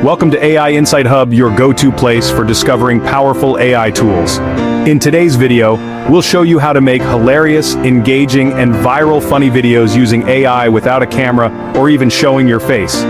Welcome to AI Insight Hub, your go-to place for discovering powerful AI tools. In today's video, we'll show you how to make hilarious, engaging, and viral funny videos using AI without a camera or even showing your face.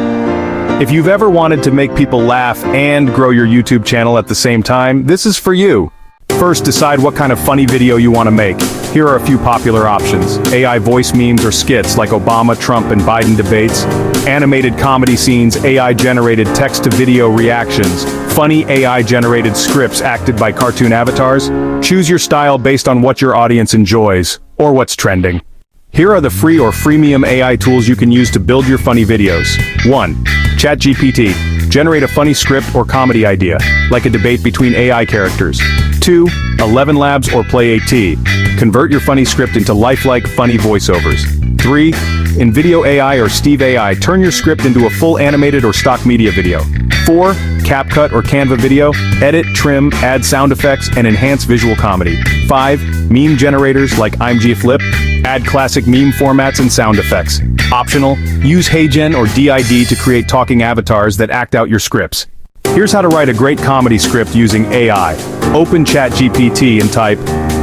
If you've ever wanted to make people laugh and grow your YouTube channel at the same time, this is for you. First, decide what kind of funny video you want to make. Here are a few popular options: AI voice memes or skits like Obama, Trump, and Biden debates, animated comedy scenes, AI-generated text-to-video reactions, funny AI-generated scripts acted by cartoon avatars. Choose your style based on what your audience enjoys, or what's trending. Here are the free or freemium AI tools you can use to build your funny videos. 1. ChatGPT. Generate a funny script or comedy idea, like a debate between AI characters. 2. ElevenLabs or PlayHT. Convert your funny script into lifelike, funny voiceovers. 3. InVideo AI or Steve AI. Turn your script into a full animated or stock media video. 4. CapCut or Canva Video. Edit, trim, add sound effects, and enhance visual comedy. 5. Meme generators like imgflip. Add classic meme formats and sound effects. Optional, use HeyGen or DID to create talking avatars that act out your scripts. Here's how to write a great comedy script using AI. Open ChatGPT and type,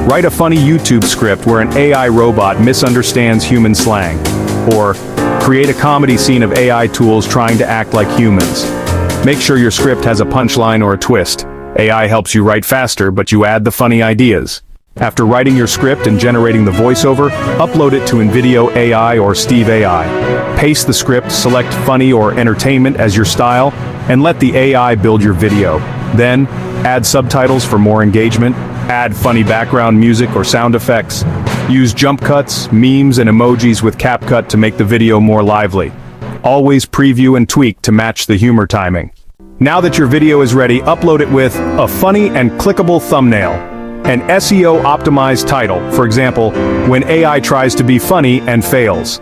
"Write a funny YouTube script where an AI robot misunderstands human slang." Or, "Create a comedy scene of AI tools trying to act like humans." Make sure your script has a punchline or a twist. AI helps you write faster, but you add the funny ideas. After writing your script and generating the voiceover, upload it to InVideo AI or Steve AI. Paste the script, select funny or entertainment as your style, and let the AI build your video. Then, add subtitles for more engagement, add funny background music or sound effects. Use jump cuts, memes, and emojis with CapCut to make the video more lively. Always preview and tweak to match the humor timing. Now that your video is ready, upload it with a funny and clickable thumbnail. An SEO-optimized title, for example, when AI tries to be funny and fails.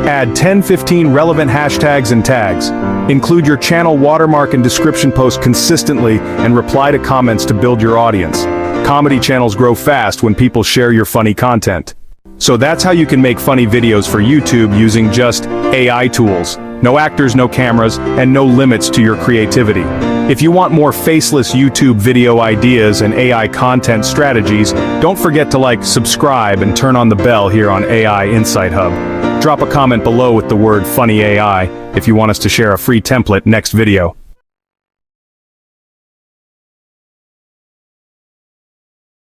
Add 10-15 relevant hashtags and tags. Include your channel watermark and description post consistently and reply to comments to build your audience. Comedy channels grow fast when people share your funny content. So that's how you can make funny videos for YouTube using just AI tools. No actors, no cameras, and no limits to your creativity. If you want more faceless YouTube video ideas and AI content strategies, don't forget to like, subscribe, and turn on the bell here on AI Insight Hub. Drop a comment below with the word Funny AI if you want us to share a free template next video.